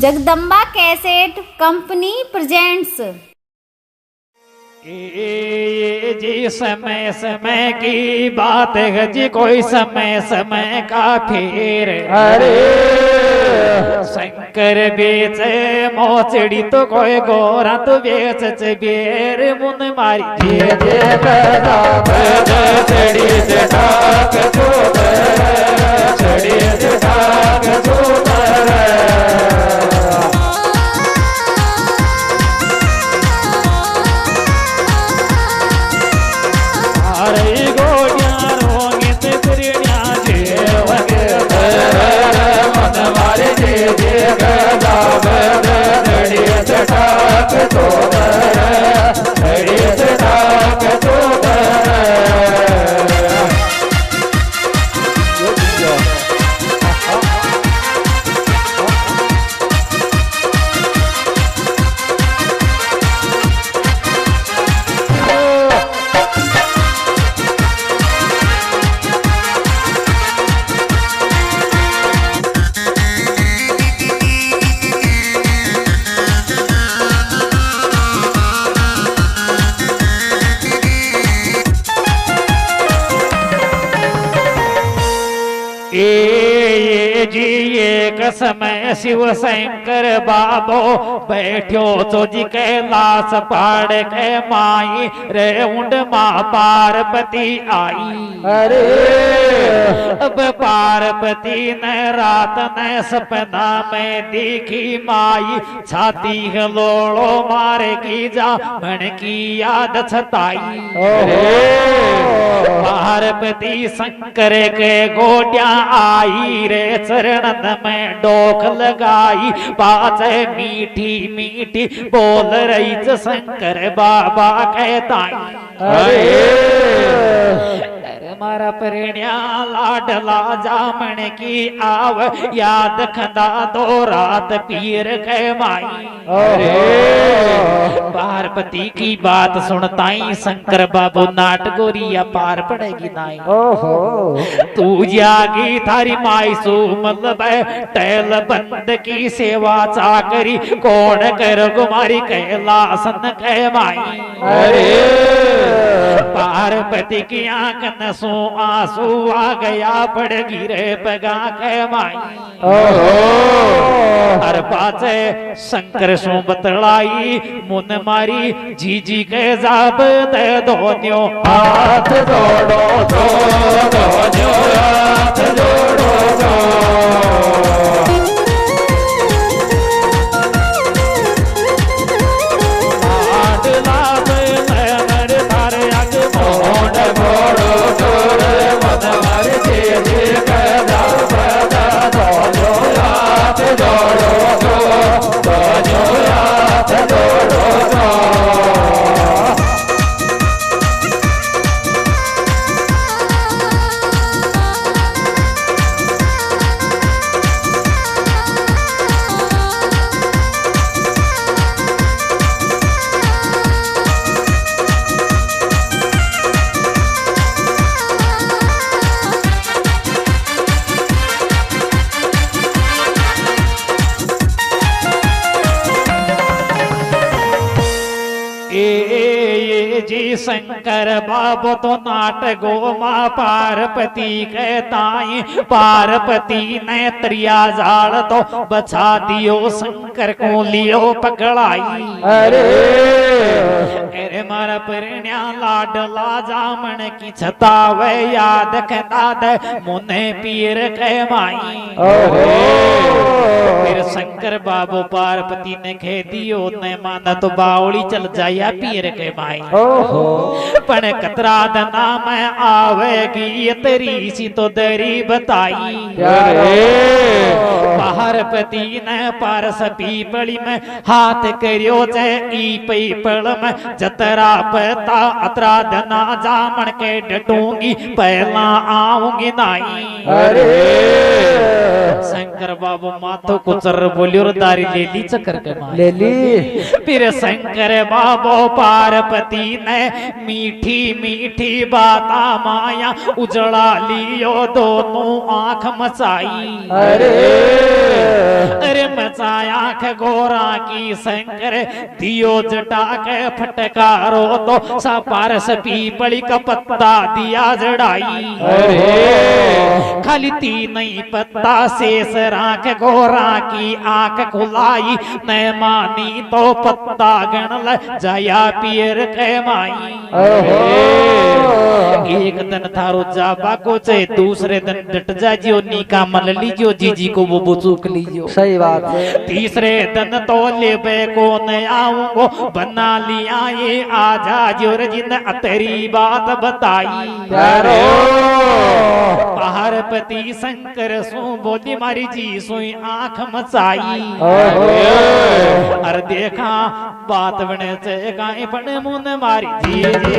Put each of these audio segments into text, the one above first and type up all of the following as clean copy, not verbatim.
Jagdamba cassette company presents. ये जी समय समय की बात है जी, कोई समय समय का फिर। अरे शंकर बेच मोचड़ी तो कोई गोरा तो बेच बेर मुन मारी ये चढ़ी जटाक चढ़ी जटाक ये जी एक समय शिव शंकर बाबो बैठो तो जी कैलाश पहाड़ के माई रे उंड माँ पार्वती आई। अरे अब पार्वती ने रात ने सपना में देखी माई छाती हलोड़ो मारे की जा मन की याद छताई। पार्वती शंकर के गोड्या आई रे चरणन में डोक लगाई, बात मीठी मीठी बोल रही शंकर बाबा कहता। अरे मारा परिण्या लाडला जामन की आव याद खंदा दो रात पीर के माई। अरे पार्वती की बात सुनताई शंकर बाबू नाट गोरिया पार पड़ेगी नाई। ओहो तू जागी थारी माई सु मतलब टैल बंद की सेवा चाकरी कौन कर गुमारी कैलासन कह माई। अरे पार्वती की आंख नसों आंसू आ गया पड़ गिरे पगा कह माई। हर पाचे शंकर सो बतलाई मुन मारी जीजी के जाब दे दोन्यो हाथ जोड़ो दोन्यो हाथ जोड़ो जी शंकर बाबू तो नाट गो माँ पार्वती कहताई। पार्वती ने त्रिया जाल तो बचा दियो शंकर को लियो पकड़ाई। अरे अरे मारा परिण्या लाडला जामन की छता वे याद खंदा दे मुने पीर कह माई। फिर शंकर बाबू पार्वती ने कह दियो ने माना तो बावली चल जाया पीर के माई। पण कतरा दना में आवेगी तेरी सी तो दरी बताई। पार्वती ने पारस पीपली में हाथ करियो जे ई पीपल में जतरा पता अतरा दना जामन के डटूंगी पहला आऊंगी नाई। अरे शंकर बाबू माथो कुचर बोलियो और दारी ले ली चक्कर के मार ले ली। फिर शंकर बाबू पार्वती ने मीठी मीठी बाता माया उजड़ा लियो दोनों आंख मचाई। अरे मचाया आंख गोरा की शंकर दियो जटा के फटकारो तो सापारस पीपली का पत्ता दिया जड़ाई। खाली तीन ही पत्ता शेष राख गोरा की आंख खुलाई न मानी तो पत्ता गणल जाया पियर के माई। एक दिन थारो जाबा को चाहे दूसरे दिन डट जा जियो नीका मल लीजियो जीजी को वो बुचूक लीजियो। सही बात है। तीसरे दिन तो लेबे को न आऊंगो बना लिया ये आजा जोर जिन तेरी बात बताई। पार्वती शंकर सो बोली मारी जी सोई आंख मचाई। अरे देखा बात बने से गाय बने मुन मारी जी जी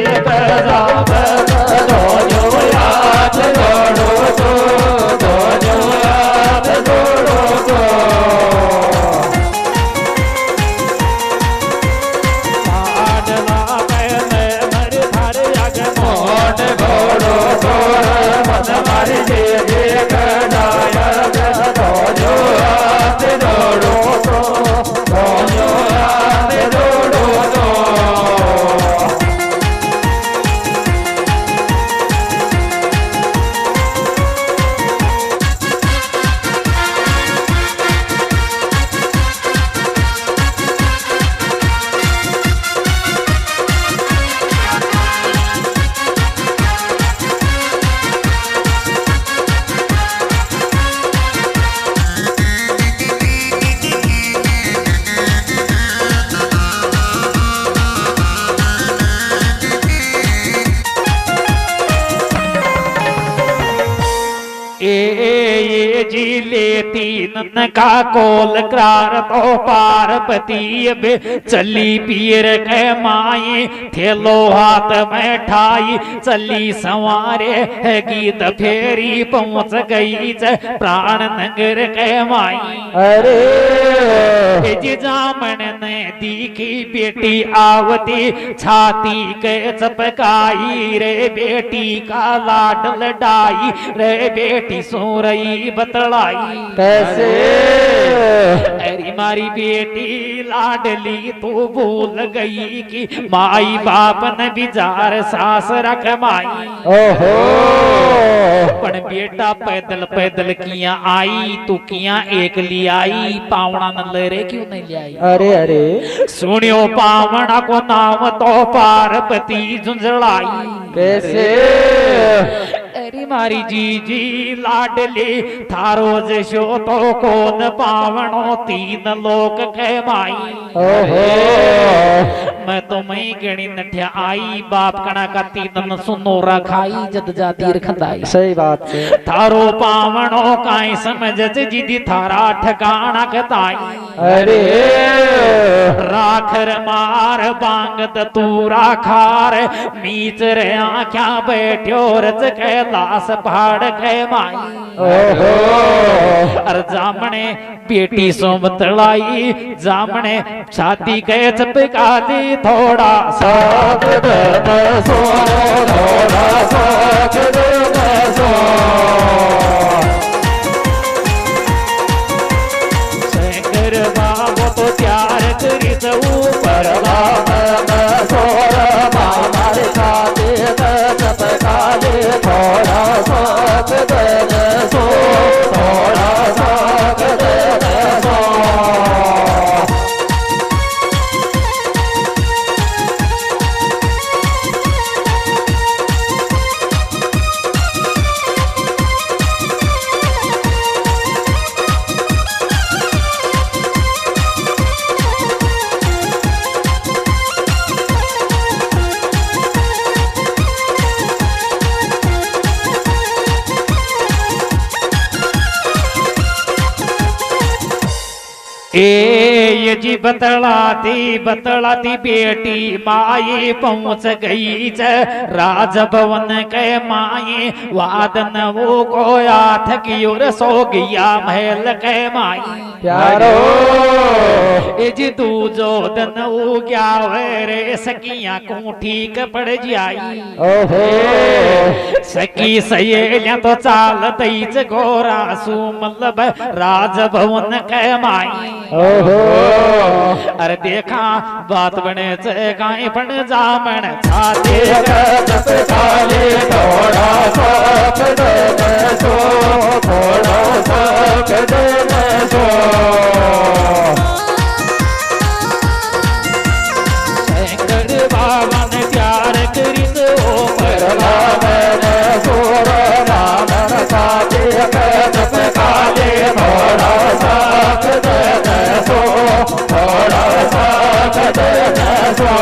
तीन का कोल करार तो पार्वती बे चली पीर के माई थेलो हाथ में ठाई चली संवारे है गीत फेरी पहुंच गई प्राण नगर के माई। जी जामन ने दिखी बेटी आवती छाती के चपकाई रे बेटी का लाड लडाई रे बेटी सो रही बतलाई। कैसे? अरे मारी बेटी लाडली तू भूल गई कि माई बाप ने बिजार सास रख माई। ओहो पण बेटा पैदल पैदल किया आई तू किया एक ली आई पावना न ले रे क्यों नहीं ले आई। अरे अरे सुनियो पावना को नाम तो पार्वती झुंझलाई। कैसे? अरे मारी जी लाडली थारो जशो तो कौन पावनो तीन लोक के माई। ओहो मैं तो मई गणी नठ्या आई बाप कणा का तीन सुनोरा खाई जद जाती रखंदाई। सही बात है। थारो पावनो काई समझ जिदी थारा ठकाना कताई। अरे राखर मार बांगत तूरा खार मीच रे आख्या बैठ्यो रच कैलाश पहाड़ के माई। ओहो अर जामने बेटी सो बतलाई जामने शादी के चपका दी थोड़ा सा सो थोड़ा सा शंकर बाबू तो प्यार करी ऊपर थोड़ा ये जी बतलाती बेटी माई पहुंच गई च राजभवन के माई वादन वो को आठ की ओर सो गया महल के माई प्यारो ए जी दूजो दन वो क्या रे सकिया को ठीक पड़ जाई ओहो सकी सहेलियां तो चाल तईच गोरा सु मतलब राजभवन के माई ओहो अरे देखा बात बने चे गाय बन जामन छाते काले थोड़ा सा सो थोड़ा सा सो शंकर बाबा ने प्यार करी तो काले थोड़ा सा सो थोड़ा सा सो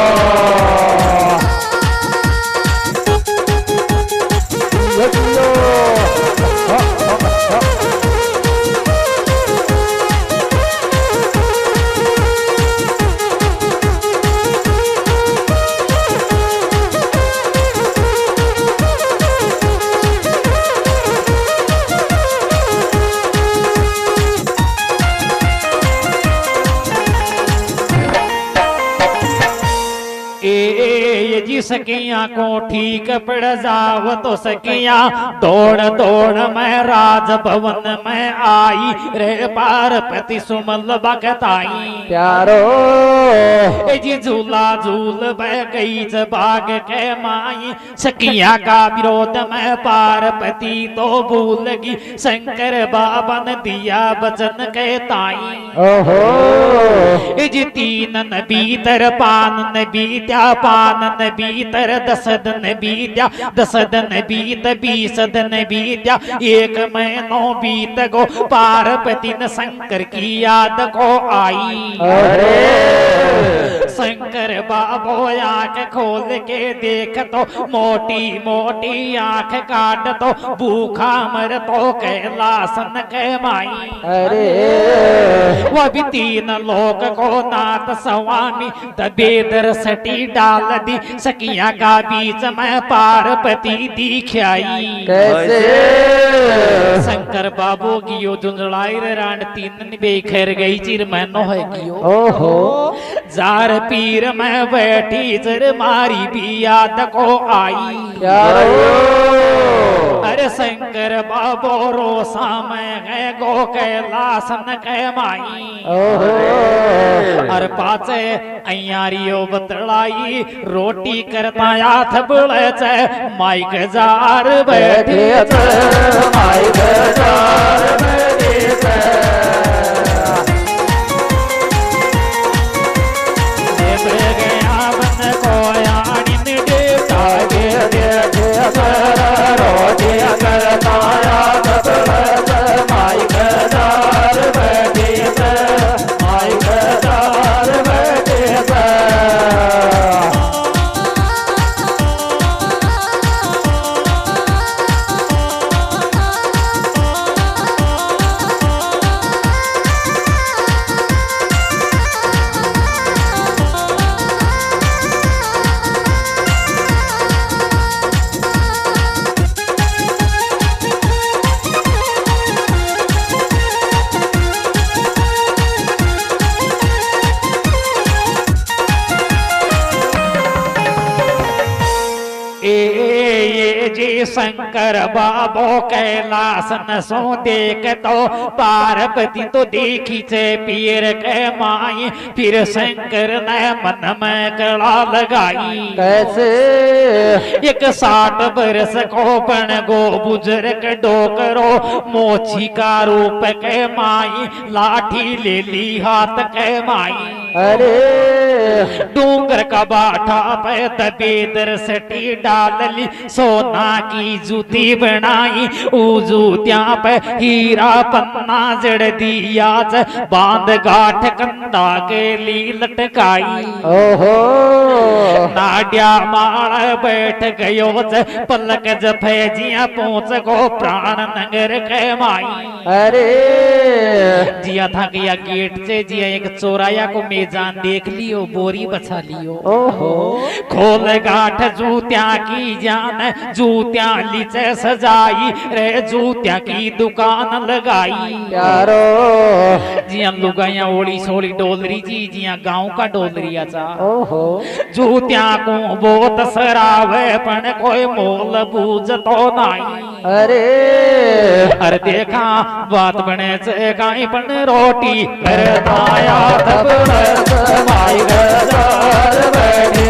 जी सकिया को ठीक पड़ जाव तो सकिया दौड़ दौड़ मैं राजभवन में आई रे पार्वती सुमल बकताई प्यारो ए जी झूला झूल बह गई बाग के माई सकिया का विरोध में पार्वती तो भूल गई शंकर बाबा ने दिया वचन के ताई ओहो ए जी तीन न भीतर पान न बीत्या पान न भीतर 10 दिन बीत्या 10 दिन बीत 20 दिन बीत्या 1 महीनो बीत गो पार्वती ने शंकर की याद को आई शंकर बाबो आंख खोल के देख तो मोटी मोटी आंख काट तो भूखा मर तो कैलासन के माई अरे वो भी 3 लोग को नाथ स्वामी दबेदर सटी डाल दी सकिया का बीच में पार्वती दिखाई कैसे शंकर बाबू गियो जुंजड़ाई रे रान 3 बेखर गई चिर मैनो है गियो ओहो जार पीर में बैठी जर मारी भी याद को आई अरे शंकर बाबो रोसा में है गो कैलासन के माई अरे पाचे अयारियो बतलाई रोटी करता याथ बुले चे माइक जार बैठे माइक जार बैठे शंकर बाबो कैलासन सो देख तो पार्वती तो देखी से पीर के माई फिर शंकर ने मन में कड़ा लगाई कैसे 60 बरस को बन गो बुजुर्ग डोकरो मोची का रूप के माई लाठी ले ली हाथ के माई अरे डूंगर का बाठा पे दबेदर सटी डालली सोना की जूती बनाई ऊ जूतिया पे हीरा पन्ना जड़ दिया बांध गाठ कंधा के ली लटकाई ओहो नाड्या माड़ बैठ गयो पलक जफेजिया पहुंच गो प्राण नगर के माई अरे जिया था गया गेट से जिया एक चोराया को मेजान देख लियो बोरी बचा लियो ओहो खोल गाठ जूत्या की जान जूत्या लीचे सजाई रे जूत्या की दुकान लगाई यारो जिया लुगाया ओली सोली डोलरी जी जिया गांव का डोलरिया चा ओहो जूत्या को बहुत सरावे पण कोई मोल बूझ तो नहीं अरे देखा बात बने से गाई पण रोटी कर दाया तब माई गजार बैठे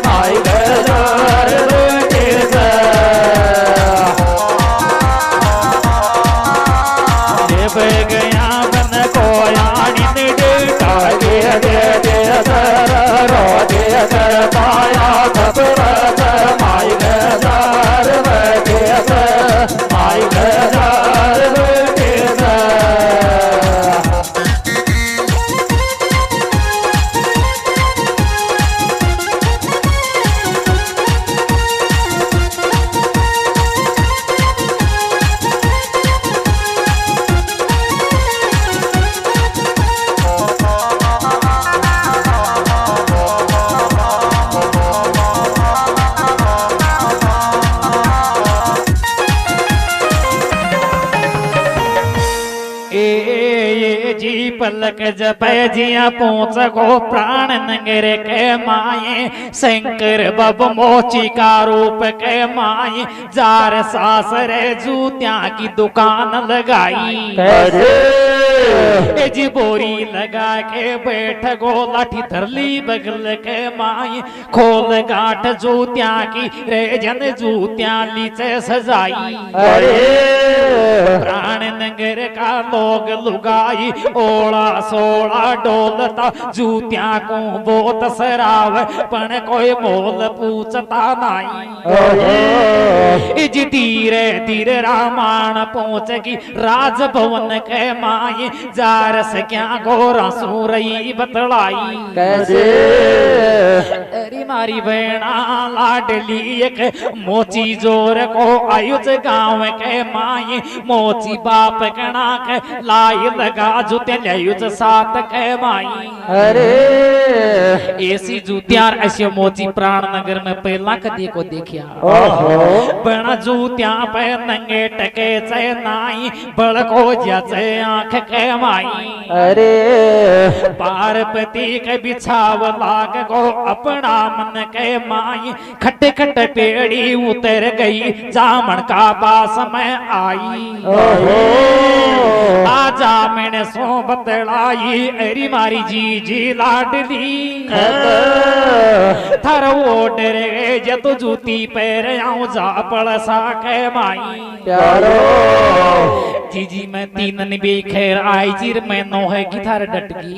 माई गजार बैठे जब गया बन को यानी डेटा दे दे रो दे कर पाया तब माई गजार बैठे माई गजार बैठे पलक जपजिया पहुंच गो प्राण नगर के माए शंकर बब मोची का रूप के माए जार सासरे जूतिया की दुकान लगाई जी बोरी लगा के बैठ गो लाठी धरली बगल के माए खोल गाठ जूतिया की रेजन जूतिया लीचे सजाई प्राण नगर का लोग लुगाई ओला सोला डोलता जूतिया को बहुत सराव पण कोई मोल पूछता नहीं इज धीरे धीरे रामायण पहुंचगी राजभवन के माई जार से क्या गोरा सूरई बतलाई कैसे अरे मारी बहना लाडली एक मोची जोर को आयुष गांव के माई मोची बाप कणा के लाई लगा जुते लयुच सात के माई अरे ऐसी जूतियार ऐसे मोची प्राण नगर में पहला कदी को देखिया बण जूतिया पे नंगे टके चे नाई बड़ को जचे आंख के माई अरे पार्वती के बिछाव लाग गो अपना मन के माई खट खट पेड़ी उतर गई जामन का पास में आई आजा मैंने सो बतलाई अरी मारी जी जी लाडली थर वो डरे जत जूती पैर आऊं जा पड़ सा के माई प्यारो जी मैं तीन भी खैर आई चिर मैं नो है गिटार डटगी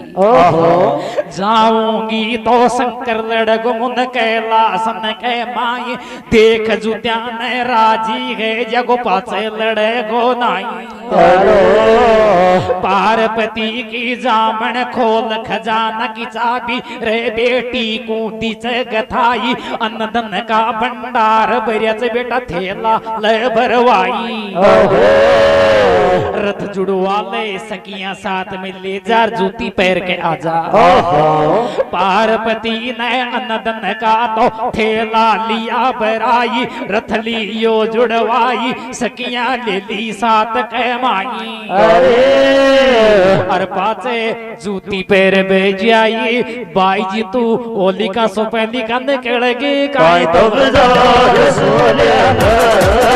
जाऊंगी तो शंकर लड़गो मुन कैलासन के माई देख जुत्या ने राजी है जगो पाचे लड़े गो नाई पार्वती की जामन खोल खजाना की चाबी रे बेटी को दिचे गथाई अन्न धन का भंडार बरियच बेटा थेला ले भरवाई रथ जुड़वा ले सकिया साथ में ले जार जूती पैर के आजा पार्वती ने अनदन का तो थेला लिया बराई रथ लियो जुड़वाई सकिया ले ली साथ के माई अरे पाचे जूती पैर भेज आई बाई जी तू ओली का सो पहली कंध केड़गे काय तो बाजार सोले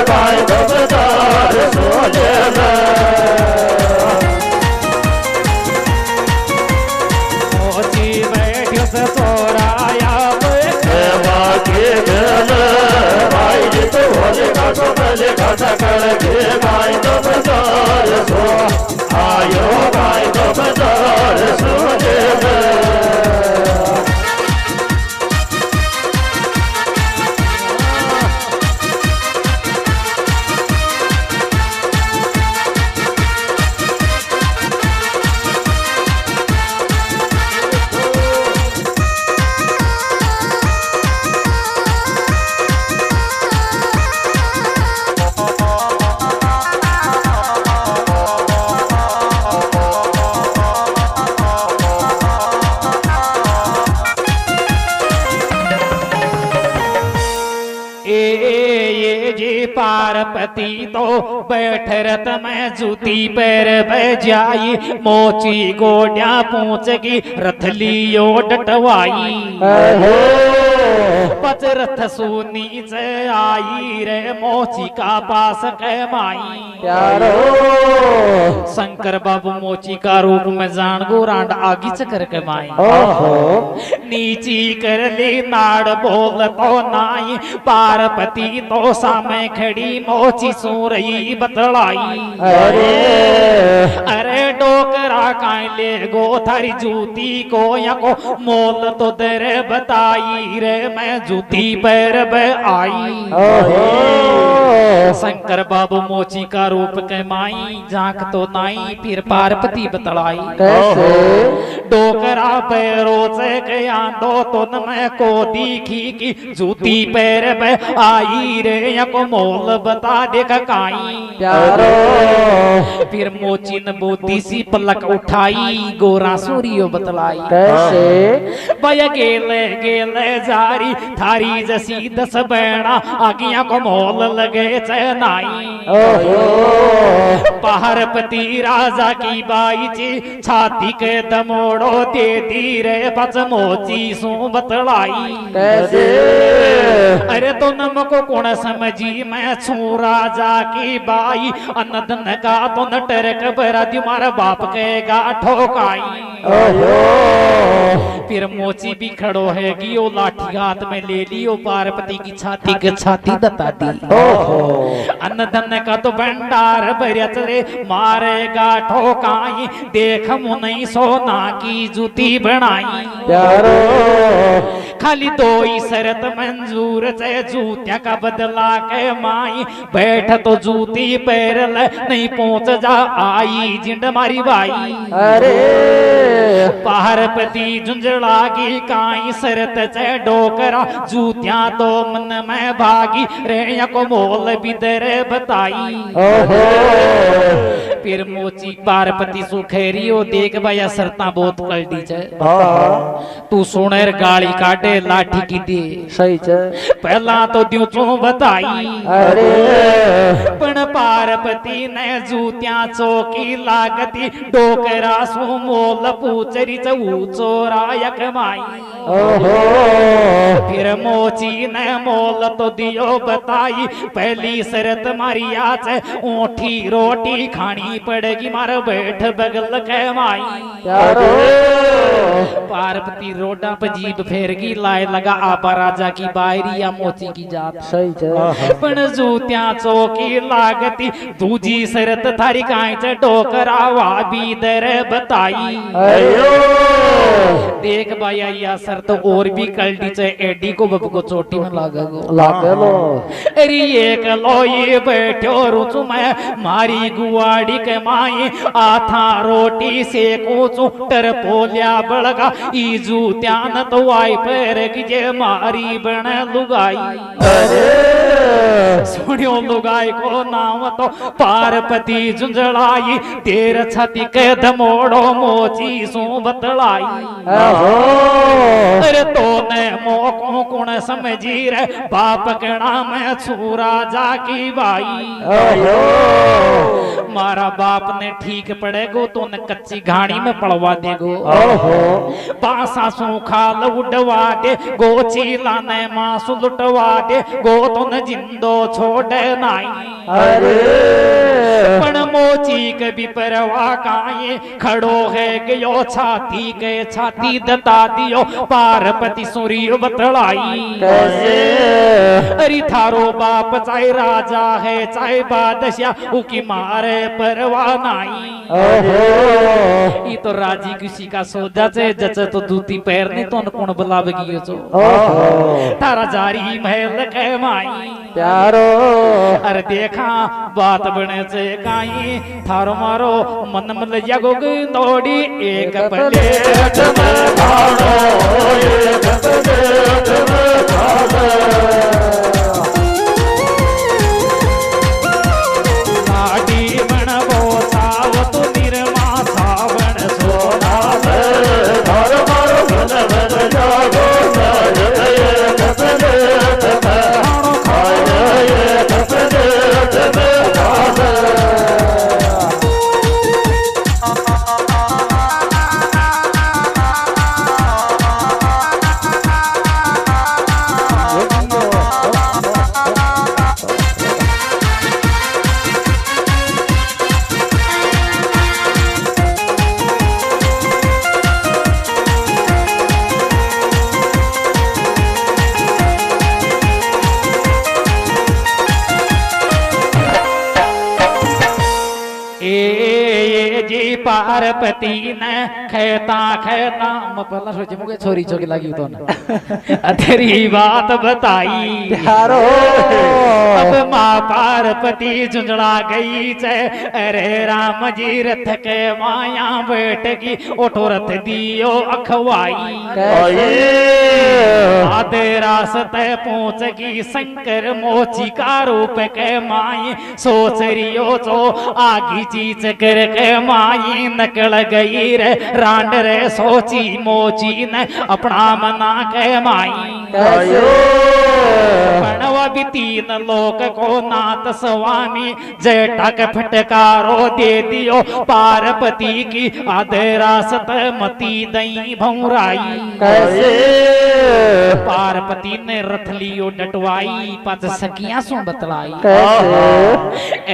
काय तो बाजार सोले आयो भाई तो बाजार सोले पार्वती तो बैठ रत में जूती पैर बजाई मोची गोड्या पूछ की रथ लियो डटवाई पच रथ सुनी से आई रे मोची का पास के माई प्यारो शंकर बाबू मोची का रूप में जान गो रांड आगी चकर के माई नीची कर ली नाड़ बोल तो नाई पार्वती तो सामे खड़ी मोची सो रही बतलाई अरे डोकरा काई ले गो थारी जूती को या को मोल तो दरे बताई रे मैं जूती पैर बे आई शंकर बाबू मोची का रूप के माई झांक तो नाई फिर पार्वती बतलाई डोकरा पैरों से के आंदो तो न मैं को दिखी की जूती पैर पे आई रे या को मोल बता दे काई फिर मोची न बोती सी पलक उठाई गोरा सूरियो बतलाई भय गेले जारी थारी जसी 10 बैणा आगिया को मोल लगे चनाई पार्वती राजा की बाई जी छाती के दमोड़ो दे दी रे बच मोची सो बतलाई अरे तो नमको कौन समझी मैं छू राजा की बाई अनदन का तो न टरक बरा तुम्हारा बाप के गा ठोकाई फिर मोची भी खड़ो है गियो लाठी हाथ में ले लियो पार्वती की छाती के छाती दता दी अनदन का तो भंडार भरत रे मारेगा ठोकाई देख मुनई सोना की जूती बनाई खाली 2 ही शरत मंजूर से जूतिया का बदला के माई बैठ तो जूती पैर ले नहीं पहुंच जा आई जिंड मारी बाई पार्वती झुंझलागी काई शरत से डोकरा जूतिया तो मन में भागी रे को मोल बिदर बताई फिर मोची पार्वती सुखेरियो देख भैया सरता बहुत कर दी तू सुनेर गाड़ी काटे लाठी की दे सही पहला तो द्यू चो बताई पण पार्वती ने जूतिया चौकी लागती डोकरा सो मोल पूचरी ऊंचो रायक माई फिर मोची ने मोल तो दियो बताई पहली शरत मारिया से ऊँठी रोटी खानी पड़ेगी मार बैठ बगल के माई पार्वती रोडा पर जीप फेरगी लाए लगा आपा राजा की बायरी या मोची की जात सही पण जूतिया चौकी लागती दूजी शरत थारी काई से डोकरा वा बीदर बताई देख भाई या सर तो और भी कल्टी से एडी को बब को चोटी में लागो अरे एक लो ये बैठो रुचु मैं मारी गुआड़ी के माई आथा रोटी से कोचू टर पोलिया बड़गा ई जूत्यान तो आई पर की मारी बन लुगाई सुनियो लुगाई को नाम तो पार्वती झुंझलाई तेर छाती के दमोड़ो मोची सो बतलाई अरे तो ने मोको कुण समझी रे बाप के नाम छू राजा की बाई मारा बाप ने ठीक पड़ेगो तो न कच्ची घाणी में पड़वा देगो बासा सूखा लुटवा दे गोची लाने मासु लुटवा दे गो तो न जिंदो छोड़े नाई पण मोची के भी परवा काये खड़ो है गयो छाती के छाती दता दियो पार्वती सूर्य बतलाई अरे थारो बाप चाहे राजा है चाहे बादशाह उकी मारे परवा नाई ये तो राजी किसी का सोजा से जच तो दूती पैर नहीं तो कौन बुलावेगी जो तारा जारी महल के माई प्यारो अरे देखा बात बने से काई थारो मारो मन मल जगो दौड़ी एक प्लेट में खाड़ो एक प्लेट में खाड़ो साड़ी बन वो सावत निर्मा सावन सोना घर मारो मन मन जागो एक प्लेट में खाड़ो खाए एक प्लेट पार्वती ने खेता खेता मैं पहला सोचे मुझे छोरी चौकी लगी तो ना तेरी बात बताई अब माँ पार्वती झुंझुड़ा गई चे अरे राम जी रथ के माया बैठ गई ओठो रथ दियो अखवाई आधे रास्ते पहुंच गई शंकर मोची का रूप के माई सोच रियो जो आगी चीज कर के माई नकल गई रे रांड रे सोची मोची ने अपना मना के माई बनवा भी तीन लोक को नाथ स्वामी जेठा के फटकारो दे दियो पार्वती की आधे रास्ते मती दई भौराई पार्वती ने रथ लियो डटवाई पच सकिया सो बतलाई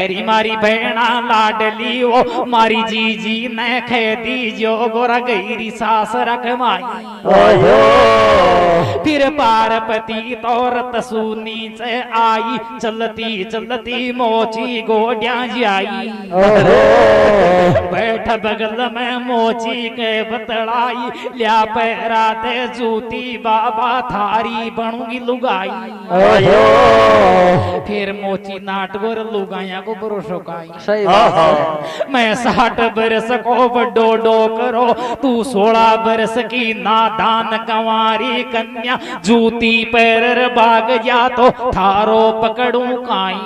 एरी मारी भेणा लाडली वो मारी जीजी ने खेदी जो गोरा गईरी सास रखवाई फिर पार्वती तो रत सुनी से आई चलती चलती मोची गोड्या जाई बैठ बगल में मोची के बतलाई लिया पैरा दे जूती बाबा थारी बनूंगी लुगाई फिर मोची नाटगोर लुगाया को भरोसो काई सही बात मैं 60 बरस को बड़ो डो करो तू 16 बरस की नादान कंवारी कन्या जूती पैर बाग जा तो थारो पकड़ू काई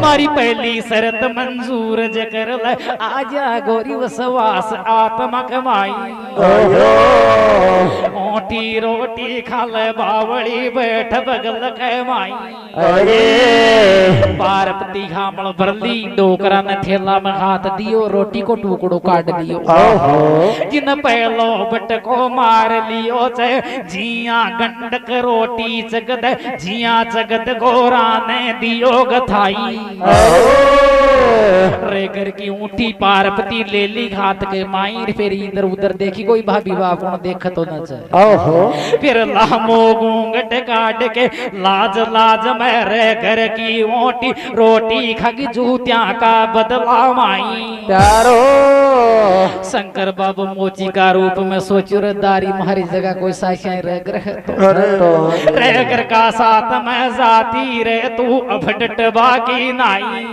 मारी पहली शर्त मंजूर जकर ले आजा गोरी वसवास आत्मा कमाई मोटी रोटी खा ले बावड़ी बैठ बगल के माई पार्वती खामल भरली डोकरा ने थैला में हाथ दियो रोटी को टुकड़ो काट दियो जिन पहलो बट को मार लियो चे जिया गंडक रोटी जगद जिया जगद गोरा ने दियो गथाई रे घर की ऊँटी पार्वती ले ली हाथ के माई फिर इधर उधर देखी कोई भाभी बाप देख तो न चाहे फिर लामो घूंघट काट के लाज लाज में रे घर की ऊँटी रोटी खगी जूतिया का बदला माई प्यारो शंकर बाबू मोची का रूप में सोचो रे दारी हमारी जगह कोई साक्षाएं रह ग्रह रे घर का साथ में जाती रे तू अब डटवा की नाई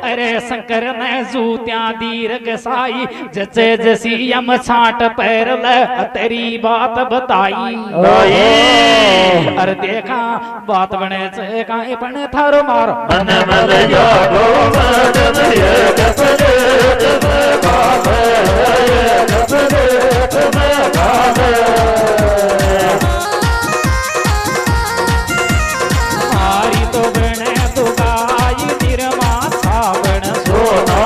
अरे शंकर ने जूतिया दीर्घ साई जचे जसी यम छाट पैर ले तेरी बात बताई अरे देखा बात बने चे काहे बने थारो मारो मन मन जागो मन ये कसरे मारी तो बने तू गाई निर्मा छावण सोना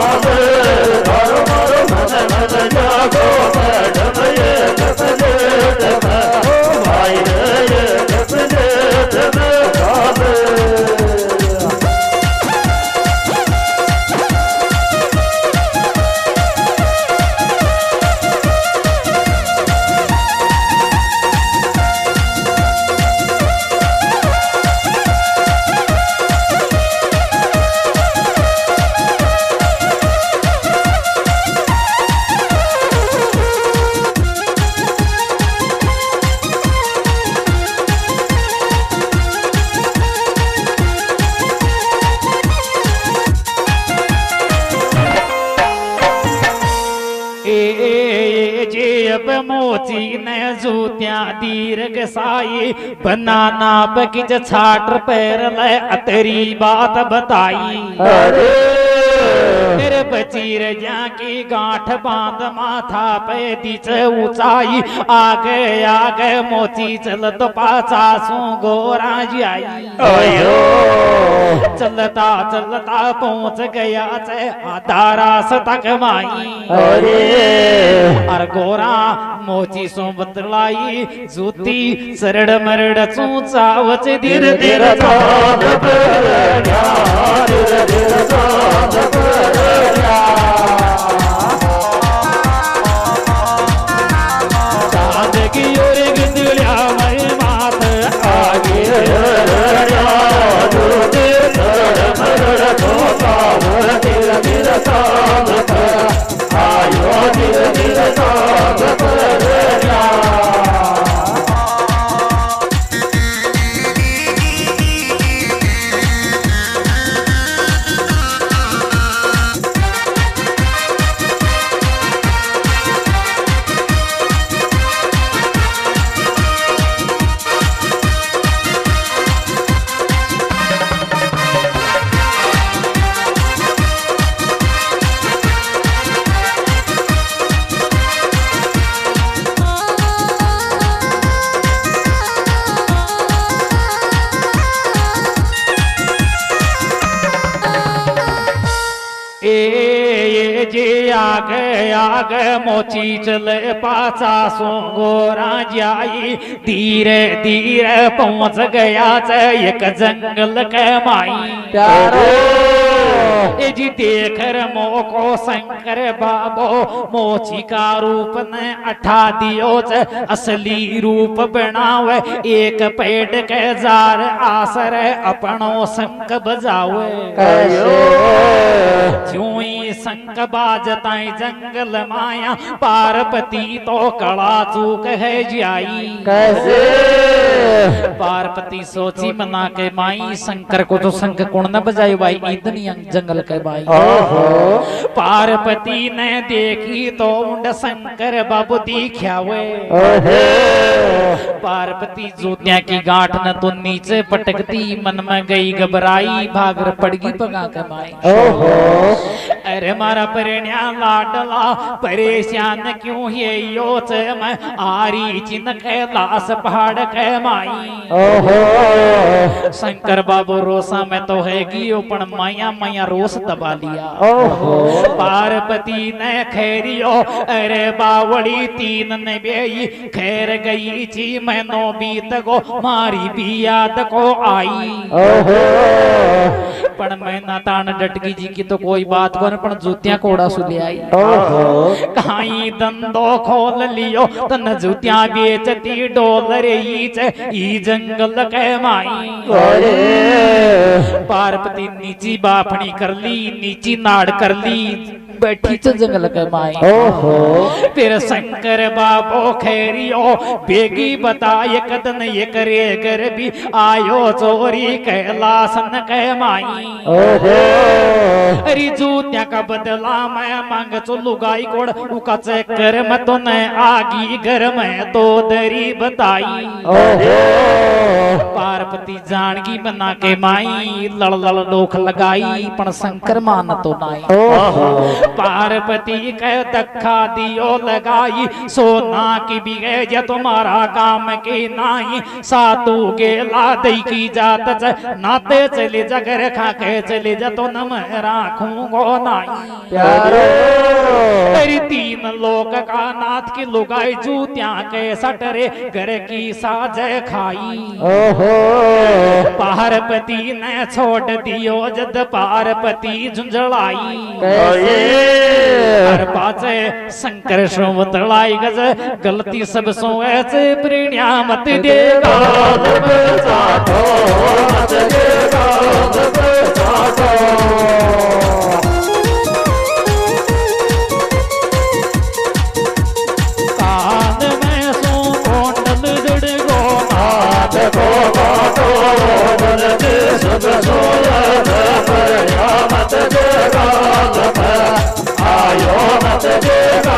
मारो मारो मन मन जागो मन ये कसरे भाई ये कसरे मोची ने जूतिया दीर्घ साई बनाना बगिज छाट पैर ले तेरी बात बताई मेरे बचीर की गांठ बांध माथा पे दीच ऊंचाई आगे आगे मोची चल तो पाचा सू गोरा जाई चलता चलता पहुंच गया चे आधा रास्ता कमाई और गोरा मोची सो बतलाई जूती सरड़ मरड़ चूचा वच धीरे धीरे चांद की ओर गिदलिया मैं माथ आगे धीरे धीरे आगे आगे मोची चले पाचा सोंगोरा जाई धीरे धीरे पहुंच गया एक जंगल के माई प्यारो ए जी देख मोको शंकर बाबो मोची का रूप ने अठा दियो असली रूप बनावे एक पेड़ के जार आसर अपनो शंख बजावे चूई शंख बाजताई जंगल माया पार्वती तो कड़ा चूक है जाई कैसे पार्वती सोची मना के माई शंकर को तो शंख कौन न बजाई भाई इतनी जंगल के भाई पार्वती ने देखी तो उंड शंकर बाबू दिख्या वे पार्वती जोतिया की गांठ न तो नीचे पटकती मन में गई घबराई भागर पड़गी पगा के माई अरे मारा परिण्या लाडला परेशान क्यों ये योच मैं आरी चिन कैलाश पहाड़ के माई शंकर बाबू रोसा में तो है गियो पण माया माया रोस दबा लिया पार्वती ने खैरियो अरे बावड़ी तीन ने बेई खैर गई जी महीनों बीत गो मारी भी याद को आई पण महीना तान डटकी जी की तो कोई बात को पण जूतियां कोड़ा सुले आई कहीं दंदो खोल लियो तन जूतियां बेचती डॉलर ई जंगल के माई पार्वती नीची बाफनी कर ली नीची नाड़ कर ली बैठी च जंगल के माई फिर शंकर बाबो खैरियो बेगी बताए कदन ये करे कर भी आयो चोरी कैलासन के माई अरे जूतिया का बदला मैं मांग चुलू गाई कोड़ उका चक्कर में तो न आगी घर में तो दरी बताई पार्वती जानगी बना के माई लड़ लड़ लोख लगाई पण शंकर मान तो नाई पार्वती के दखा दियो लगाई सोना की बिगे तुम्हारा काम के नाई सातू गेला दई की जात नाते चले जगर खा के चले जा तो न मैं राखूंगो नाई अरे तीन लोग का नाथ की लुगाई जूतियां के सटरे घर की साज खाई पार्वती ने छोड़ दियो जद पार्वती झुंझलाई पाचे शंकर सोवतलाई गज गलती सब सो ऐसे प्रणिया मत देगा कान में सो कोंडल जुड़ गो नाथ को बाटो बलते सब सोया प्रणिया मत देगा आयो मत देगा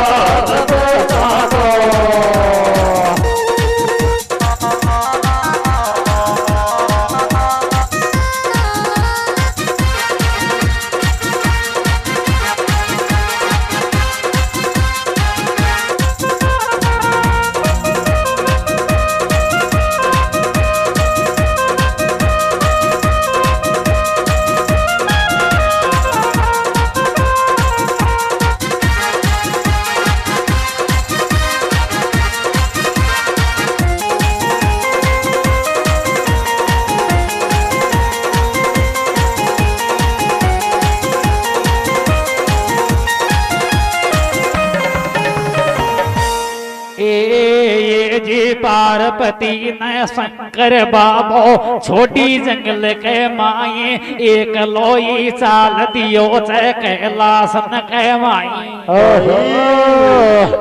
पार्वती ने शंकर बाबो छोटी जंगल के माए एक लोई चाल दियो चे कैलासन के माई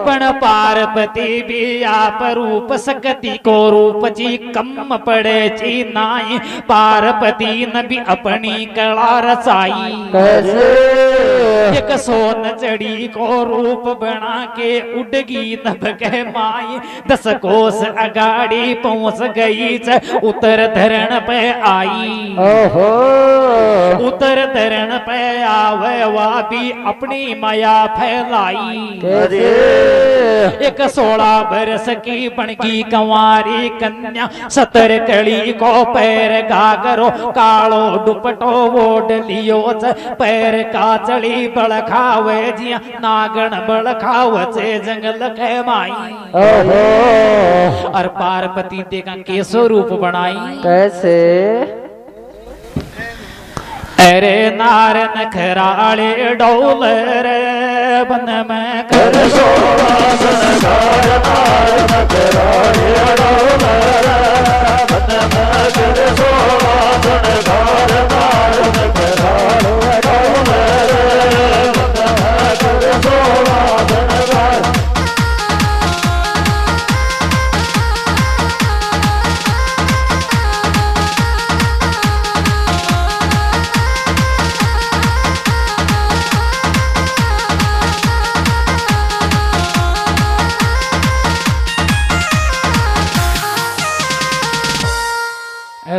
पण पार्वती भी आप रूप सकती को रूप जी कम पड़े ची नाई पार्वती न भी अपनी कला रचाई एक सोन चढ़ी को रूप बना के उड़गी नभ के माई 10 कोस अगाड़ी पहुंच गई उतर धरण पे आई उतर धरण पे आवे वा भी अपनी माया फैलाई एक 16 बरस की बनगी कंवारी कन्या 17 कड़ी को पैर गागरो कालो दुपटो ओढ़ लियो पैर का चढ़ी बड़खावे जिया नागण बड़खावे जंगल के माई। और पार्वती देखा के स्वरूप बनाई कैसे? अरे नार नखराले डोल रे बन में कर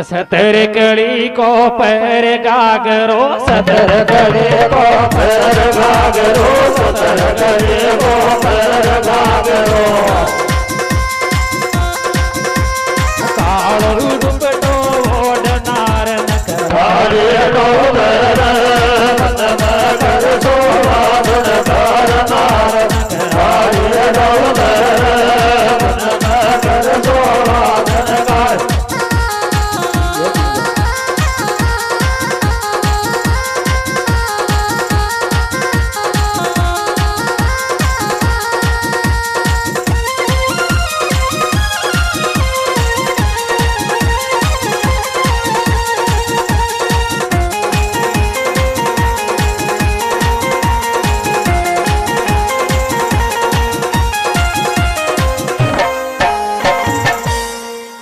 सतर कड़ी को पैर गागरो 17 कड़ी को पैर गागरो 17 कड़ी को पैर गागरो कालो दुपटो ओढ़ नार नखराले डोल रे बन में कर सोहागण नार नखराले डोल रे बन में कर सोहागण।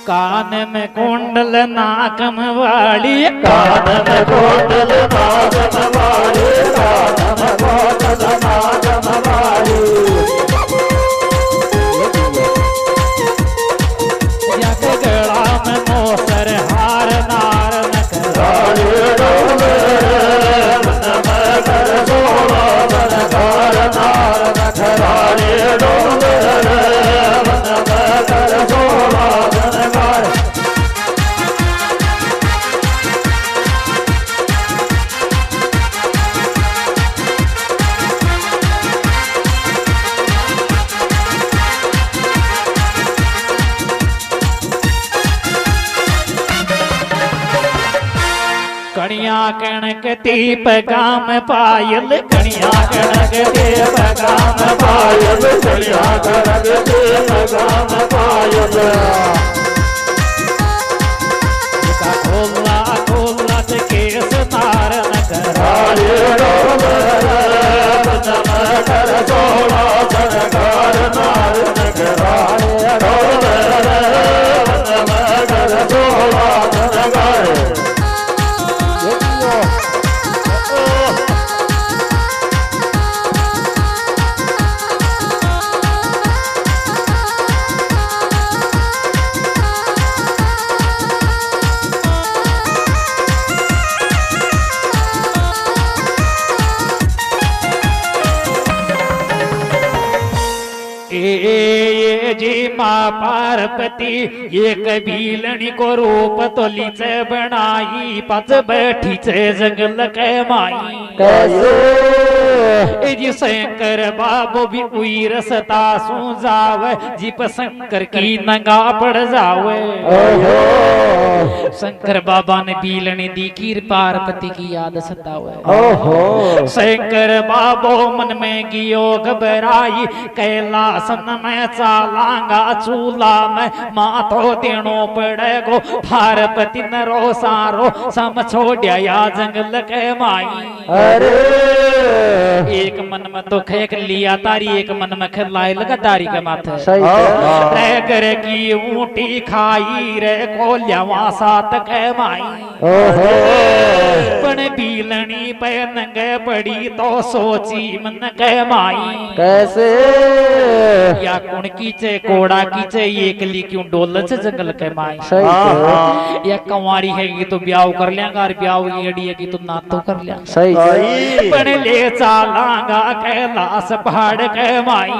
कान में कुंडल नाकम वाली कान में कुंडल नाकम वाली कान में कुंडल नाकम वाली यक गला में मोसर हार नार नखराले डोल रे बन में कर सोहागण नार नखराले डोल रे बन में कर सोहागण। कणिया कणक दीप गाम पायल कणिया कणक दीप गाम पायल कणिया कणक दीप गाम पायल खोला खोला केस नार नखराले डोल रे बन में कर सोहागण नार नखराले डोल रे बन में कर सोहागण। ये जी माँ पार्वती ये कबीलनी को रूप तोली से बनाई पच बैठी से जंगल के माई। कैसे जी शंकर बाबू भी उई रसता सू जावे जीप शंकर की नंगा पड़ जावे। शंकर बाबा ने बीलनी दी की पार्वती की याद सतावे। शंकर बाबो मन में गियो घबराई कैलासन में चालांगा चूल्हा में माथो देनो पड़ेगो पार्वती न रो सारो सम छोड़िया या जंगल के माई। अरे एक मन में तो खेक लिया तारी एक मन में खिलाई लगा तारी के माथे रे कर की ऊँटी खाई रे को लिया सात के माई। पण बीलनी पे नंगे पड़ी तो सोची मन के माई। कैसे या कुण कीचे कोड़ा कीचे एकली क्यों डोल से जंगल के माई सही या कंवारी है तो ब्याह कर लियांगा और ब्याह की अड़ी है तो ना तो कर लिया सही पण ले चालांगा कैलाश पहाड़ के माई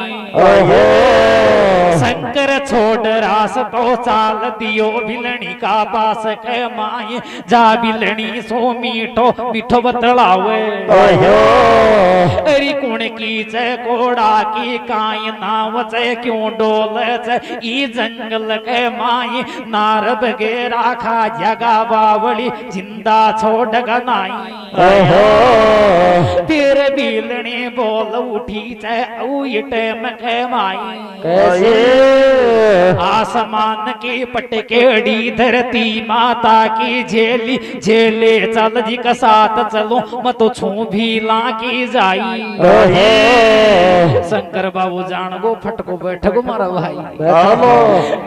शंकर छोड़ रास तो चाल दियो बिलनी का पास के माई जा बिलनी सो मीठो मीठो बतलावे अरे कुण की चे कोड़ा की काई नाव चे क्यों डोल चे ई जंगल के माई नार बगेरा खा जगा बावली जिंदा छोड़ गनाई फिर बिलनी बोल उठी चे टाइम के माई कैसे आसमान की पटकेड़ी धरती माता की झेली झेले चल जी का साथ चलो मत छू भी ला की जाई शंकर बाबू जान गो फटको बैठको मारा भाई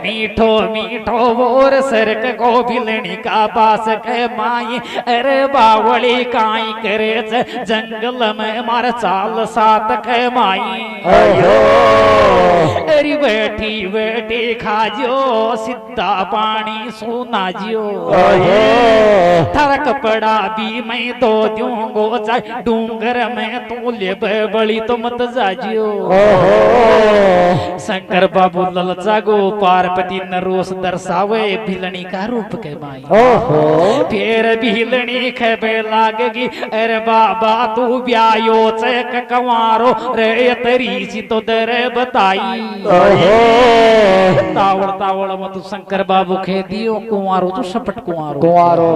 मीठो मीठो बोर सरक को बिलनी का पास के माई अरे बावली काई करे जंगल में मार चाल साथ के माई अरे बैठी बैठी खाजो सिद्धा पानी सोना जियो थरक पड़ा भी मैं तो दूंगो चाहे डूंगर में तू ले बड़ी तो मत जाजियो शंकर बाबू ललचा गो पार्वती न रोष दर्शावे भिलनी का रूप के माई फिर भिलनी खबे लागेगी अरे बाबा तू ब्यायो चेक कवारो रे तरी सी तो दर बताई तावड़ तावड़ मत शंकर बाबू खे दियो कुंवारो तो सपट कुंवारो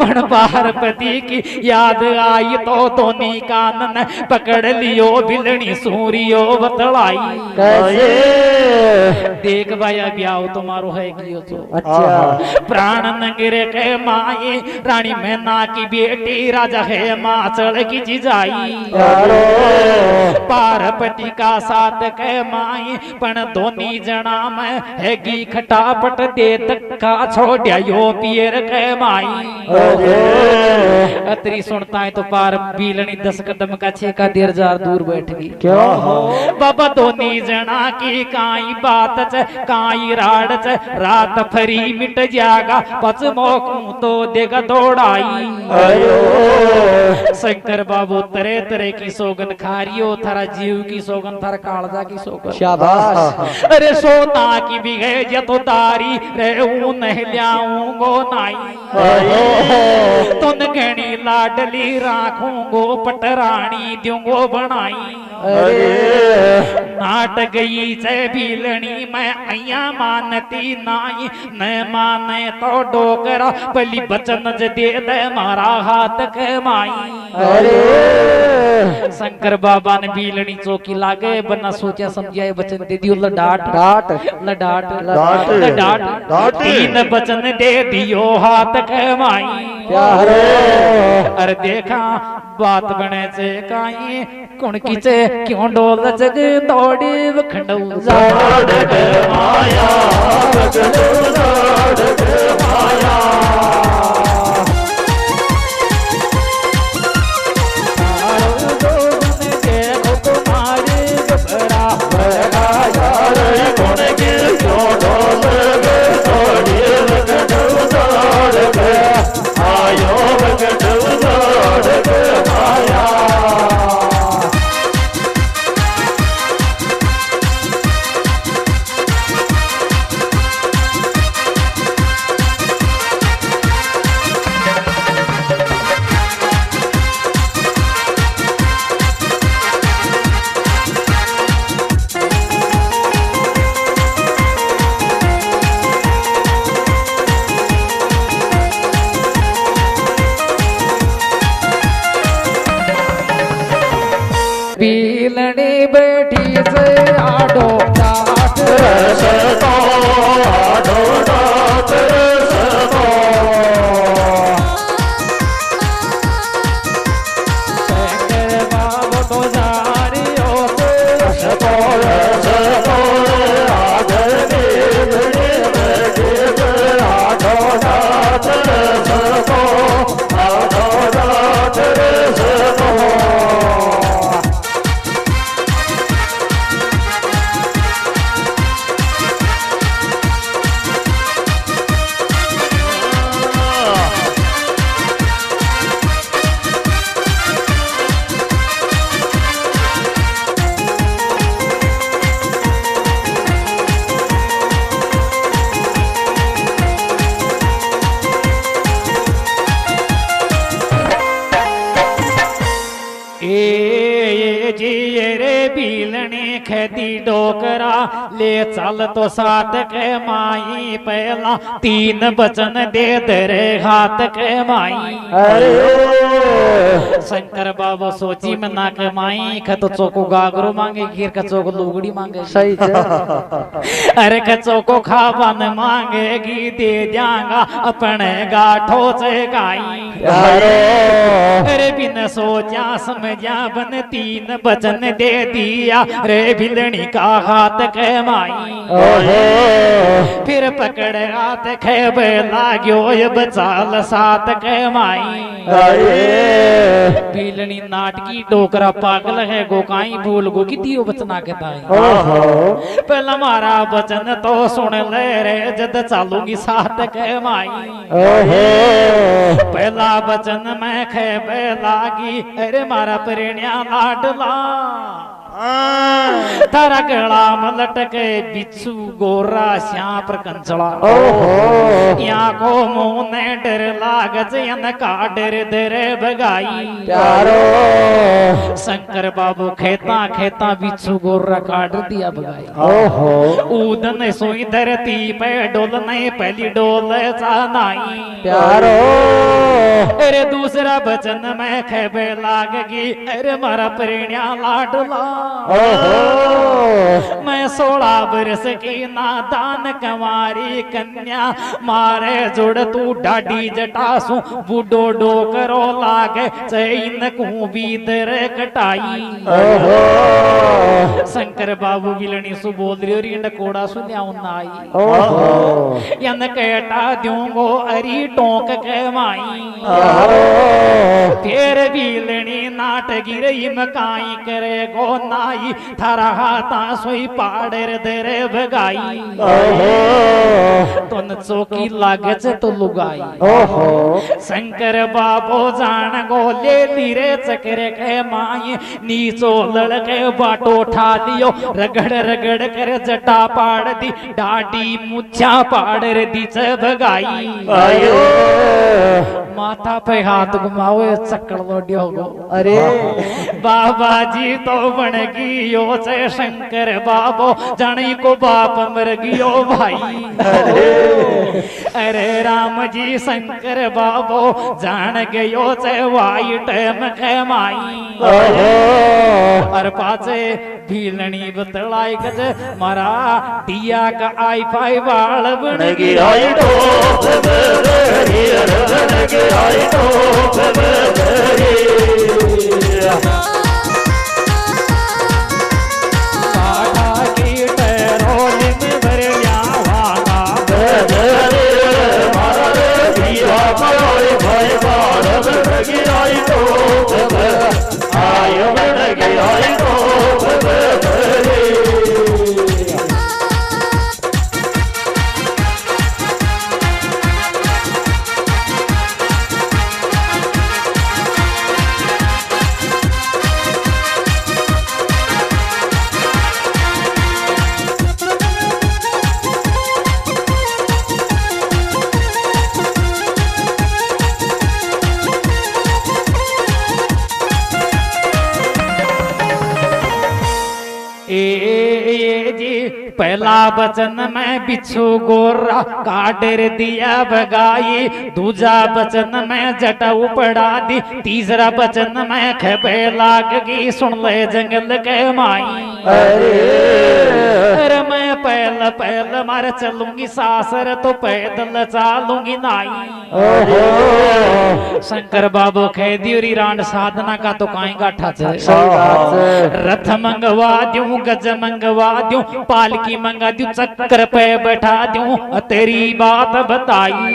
पण पार्वती की याद आई तो दोनी कानन पकड़ लियो बिलनी सूरियो बतलाई कैसे देख भाया ब्याह तुम्हारो है कियो तो अच्छा प्राण नगरे के माई रानी मैना की बेटी राजा है माचल की जिजाई पार्वती का साथ के माई पण दोनी जना में हैगी खटापट दे धक्का छोड़िया यो पियर के माई अतरी सुनता है तो पार बिलनी 10 कदम का 6 का 1000 दूर बैठ गई क्यों बाबा दोनी जना की काई बात च काई राड च रात फरी मिट जागा पच मोकू तो देगा दौड़ाई शंकर बाबू तरह तरह की सोगन खारियो थारा जीव की सोगन थारा कालजा की सोगन शाबाश अरे सोना की भी गए जतो तारी रहू नहीं लियाऊंगो नाई तुन घनी लाडली राखूंगो पटरानी दूंगो बनाई नाट गई से बिलनी मैं अया मानती नाई न माने तो डोकरा पली बचन ज दे दे मारा हाथ के माई शंकर बाबा ने बिलनी चौकी लागे बना सोचा समझाए बचन दे दियो लडाट लडाट लडाट 3 बचन दे दियो हाथ के माई अरे देखा बात बने से काई कुण कीचे क्यों डोल जग दौड़ी वखंडू माया डोकरा ले चल तो साथ के माई पहला 3 बचन दे दरे हाथ के माई। शंकर बाबा सोची में ना के माई ख तो चोको गागरो मांगे खीर का चोको लुगड़ी मांगे सही अरे ख चोको खावन मांगेगी दे जाऊंगा अपने गाठो से गाई। अरे बिन सोचा समझा बन 3 बचन दे दिया रे भिलनी का हाथ के माई। फिर पकड़ हाथ खेब लाग्यो ये बचाल साथ के माई। भिलनी नाटकी डोकरा पागल है गोकाई भूल गो की दियो बचना कहता है। पहला मारा बचन तो सुन ले रे जद चालूंगी साथ के माई। पहला बचन मैं खेब लागी अरे मारा परिण्या लाडला तारा गला में लटके बिच्छू गोरा श्याप कंचड़ा। यहाँ को मुंह ने डर लागज यन का डर दरे भगाई। शंकर बाबू खेता खेता बिच्छू गोरा काट दिया भगाई। ऊदन सोई धरती पे डोल नहीं पहली डोल चानाई। अरे दूसरा बचन में खेबे लागगी अरे मारा परिण्या लाडला मैं 16 बरस की नादान कंवारी कन्या मारे जुड़ तू डाडी जटासू बूढ़ो डोकरो लागे चैन को बीदर कटाई। शंकर बाबू बिलनी सु बोल रही कोड़ा सुनिया नाई यन केटा दूंगो अरी टोक के माई। फिर बिलनी नाट गिरई मकाई करे गो नाई थारा हाथा सोई पाड़ेर देरे भगाई। तुन चौकी लागच तो लुगाई। शंकर बाबो जान गो ले लीरे चक्रे के माई नीचो लड़के बाटो ठा लियो रगड़ रगड़ कर जटा पाड़ दी डाडी मुच्छा पाड़ दी च भगाई। माथा पे हाथ घुमाओ चक्कर लोडियो गो। अरे बाबा जी तो बन गियो से शंकर बाबो जानी को बाप मर गियो भाई। अरे राम जी शंकर बाबो जान गयो से वाई टाइम के माई। और पाचे भीलनी बतलाई गज मारा दिया का आई पाई बाल बन गया पहला बचन में बिच्छू गोरा काटेर दिया भगाई। दूजा बचन में जटाऊ पड़ा दी। तीसरा बचन में खेपे लाग गई सुन ले जंगल के माई। अरे मैं पहल पहल मार चलूंगी सासर तो पैदल चालूंगी नाई। शंकर बाबू खेदी रांड साधना का तो काई गाठा रथ मंगवा दूं गज मंगवा दूं पालकी मंगा दूं चक्कर पे बैठा दूं तेरी बात बताई।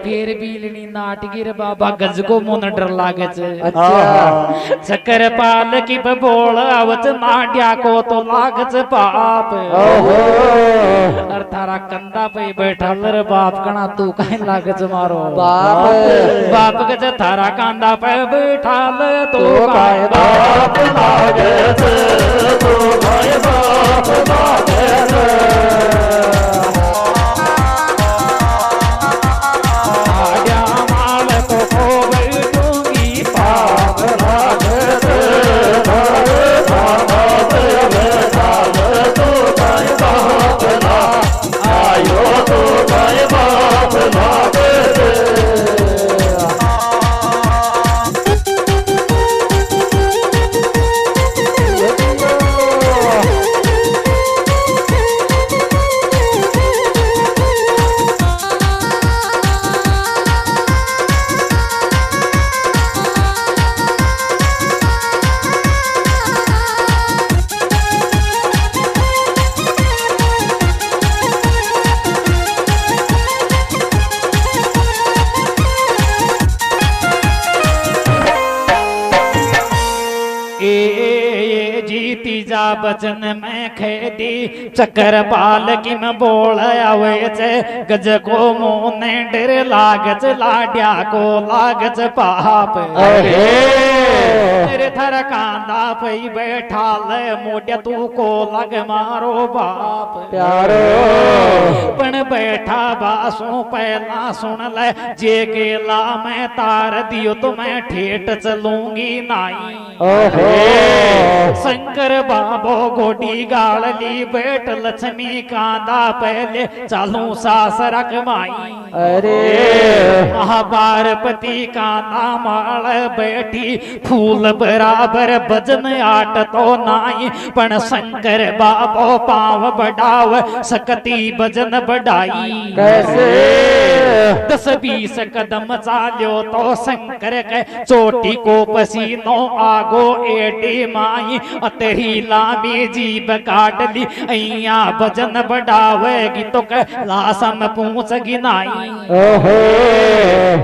फिर बिलनी नाट गिर बाबा गज को मुन डर लागे चक्कर पाल की बोल आवच नाड्या को तो लागच पाप। और थारा कंधा पे बैठा रे बाप कना तू कहीं लागच मारो बाप गज थारा कंधा पे बैठा ले तो काय बाप लागच तो काय बाप लागच। बचन में खेदी चक्कर पाल की में बोल आवे छे गज को मोने डर लागच लाड्या को लागच पाप अरे थर कांदा पई बैठा ले मोड्या तू को लग मारो बाप प्यारो पण बैठा बासों पहला सुन ले जे केला मैं तार दियो तो मैं ठेठ चलूंगी नाई ओहो शंकर बाबो गोडी गाल ली बैठ लक्ष्मी कांदा पहले चालू सास रख माई अरे महापार्वती कांदा माल बैठी फूल बराबर भजन आट तो नाई पण शंकर बाबो पाव बढ़ाव सकती भजन बढ़ाई कैसे 10-20 कदम चाल्यो तो शंकर के चोटी को पसीनो आगो एटी माई अतरी लामी जीभ काट ली अइया भजन बढ़ावेगी तो लासम पूछ गिनाई ओहो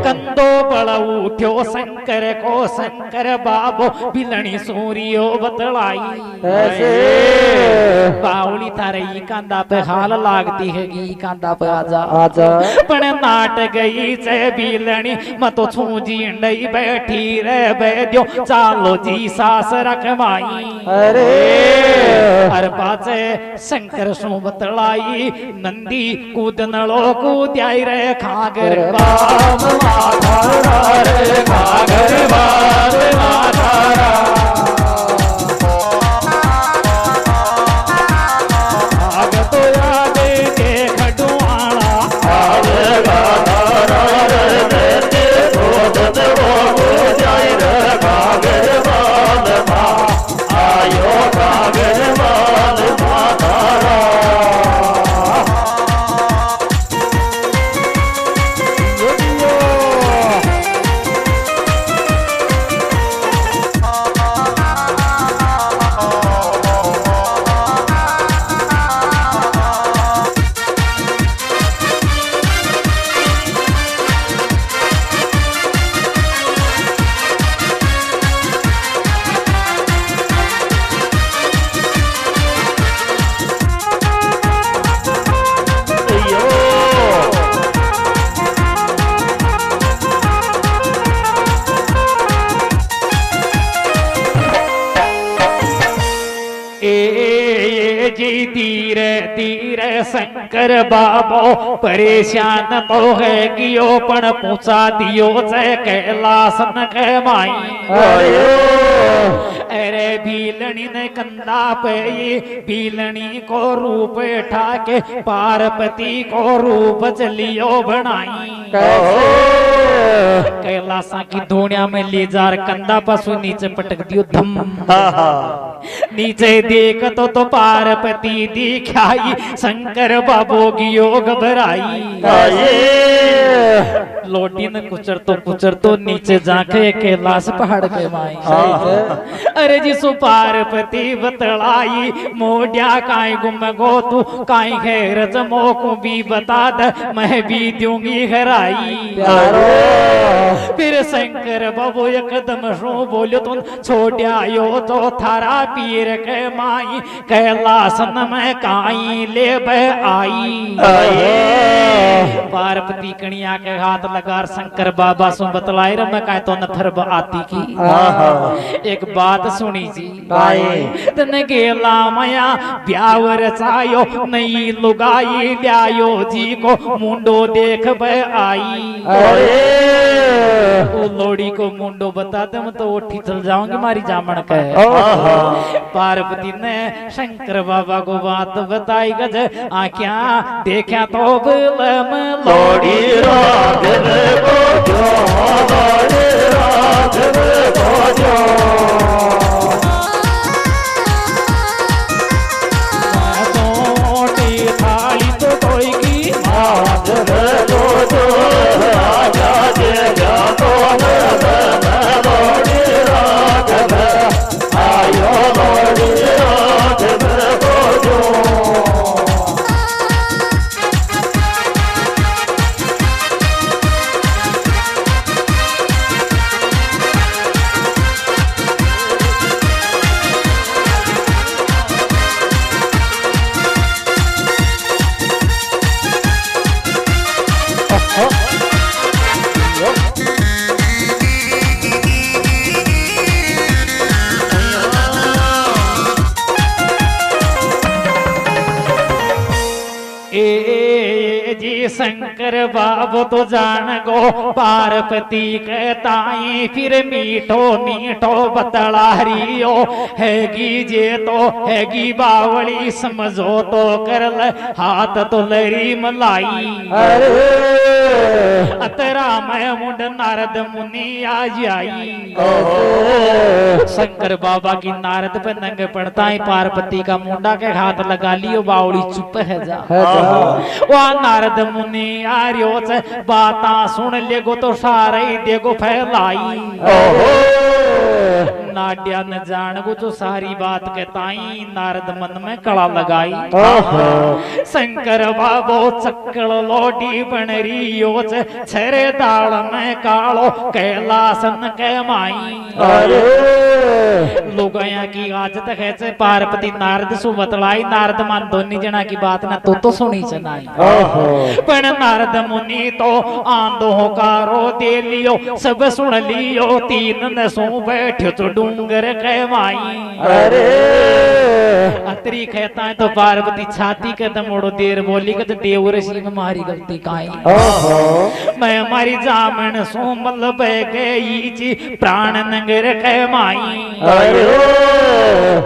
कंदो बड़ उठ्यो शंकर को शंकर बाबो बिलणी सूरियो बतलाई कैसे बावली थारे ई कांदा पे हाल लागती है ई कांदा पे आजा आजा पण नाट गई से बिलणी मतो छूजी डई बैठी रे बैद्यो चालो जी सास रख माई अरे हर पाचे शंकर सो बतलाई नंदी कूदनलो कूद्याई रे खागर बाम माधारा रे खागर बाम माधारा शंकर बाबो परेशान तो है गियो पण पूछा दियो से कैलासन के माई अरे भीलनी ने कंधा पे भीलनी को रूप ठाके पार्वती को रूप चलियो बनाई कैलासा की धोनिया में ले जा कंधा पशु नीचे पटक दियो धम नीचे देख तो पार्वती दिखाई शंकर बाबू की योग भराई लोटी ने कुचर तो नीचे जाके कैलाश पहाड़ के माई अरे जी सु पार्वती बतलाई मोडिया काई गुम गो तू काई खैर जमो को भी बता दे मैं भी दूंगी हराई फिर शंकर बाबू एकदम शो बोलो तुम छोड़िया यो तो थारा पीर के माई कैलासन में काई ले आई पार्वती कणिया के हाथ लगा शंकर बाबा सु बतलाई मैं कहे तो नथर आती की एक बात सुनी जी तन गेला मया ब्यावर चायो नई लुगाई लियायो जी को मुंडो देख आई वो लोड़ी को मुंडो बता दे मैं तो उठी चल जाऊंगी मारी जामन कहे पार्वती ने शंकर बाबा को बात बताई गज आख्या देखा तो बिलम लोड़ी राघव को थाली तो कोई की शंकर बाबू तो जान गो पार्वती कहताई फिर मीठो मीठो बतलारियो हैगी जे तो हैगी बावली समझो तो कर ले हाथ तो लरी मलाई अतरा मैं मुंड नारद मुनि आ जाई शंकर बाबा की नारद पे नंगे पड़ता है पार्वती का मुंडा के हाथ लगा लियो बावली चुप है जा वह नारद मुनि आर्यो से बाता सुन लेगो तो सारे देखो फैलाई नाड्या न जान गो तो सारी बात कहताई नारद मन में कड़ा लगाई शंकर बाबो चक्कर लोडी बन रियो छरे दाल में कालो कैलासन के माई लोग की आज तक है पार्वती नारद सु बतलाई नारद मान दोनी जना की बात ना तो सुनी चनाई पण नारद मुनि तो आंदो कारो दे लियो सब सुन लियो तीन न सो बैठो तो डूंगर के माई अतरी कहता है तो पार्वती छाती के मोड़ो देर बोली के देव ऋषि में मारी गलती काई मैं हमारी जामन सो मल बह गई जी प्राण नंगर के माई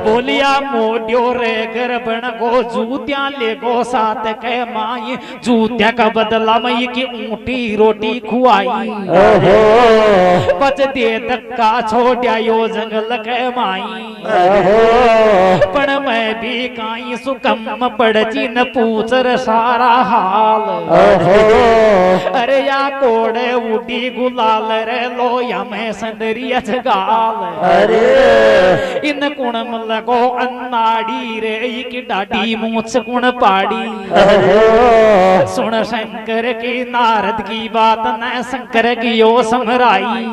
बोलिया मोडियो रे गर्भण गो जूतिया ले गो साथ के माई जूतिया का बदला मई की ऊंटी रोटी खुआई बच दे धक्का छोड़िया यो जंगल के माई पण मैं भी काई सुकम पड़ जी न पूछ सारा हाल अरे या कोड़े उड़ी गुलाल रे लो या मैं संदरी अजगाल इन कुणम लगो अन्नाड़ी रे की डाडी मूछ कुण पाड़ी सुन शंकर की नारद की बात न शंकर की यो समराई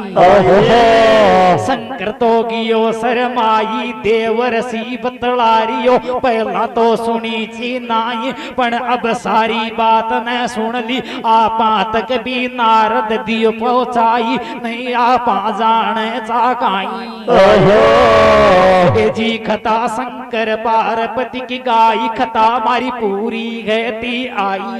शंकर तो गियो शरमाई देवर सी बतलारियो पहला तो सुनी छी नाई पण अब सारी बात न सुन ली आपा तक भी नारद दियो पहुंचाई नहीं आपा जाने चाकाई जी खता शंकर पार्वती की गाई खता मारी पूरी गती आई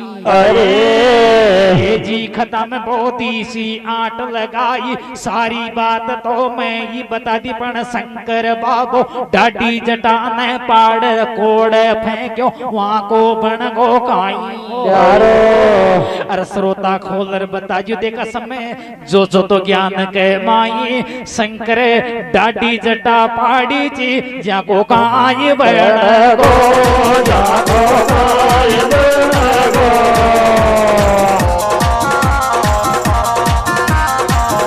जी खता में बहुत सी आट लगाई सारी बात तो मैं ही बता दी पण शंकर बाबू डाडी जटा ने पाड़ कोड़ फेंक्यो वहां को बन गो काई अरे श्रोता खोलर बता जो देखा समय जो तो ज्ञान के माई शंकर डाडी जटा पाड़ी जी जाको काई बड़ गो जाको काई बड़ गो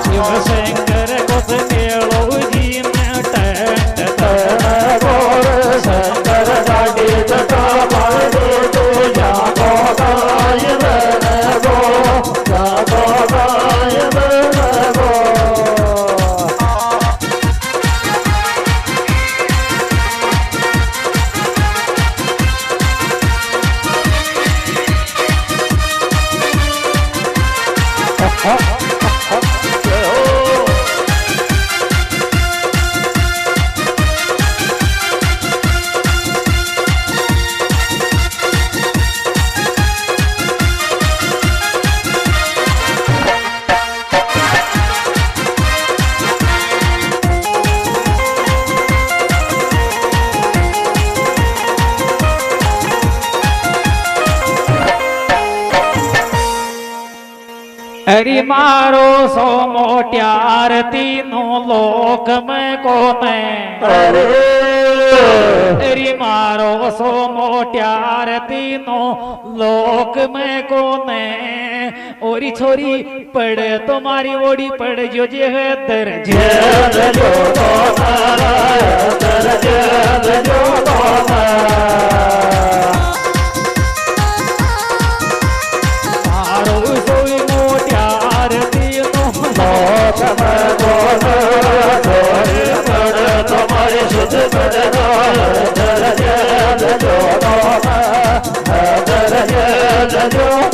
शिव शंकर को मेलो जी में टट गो शंकर डाडी जटा पाड़ी तो जाको काई बड़ गो जाको काई बड़ गो हरि मारो सो मोट्यार तीनों लोक में कोने हरि मारो सो मोट्यार तीनों लोक में कोने ओरी छोरी पड़ तुम्हारी ओड़ी पड़ जो जे है दर्ज जो तो तारा दर्ज जो तो जो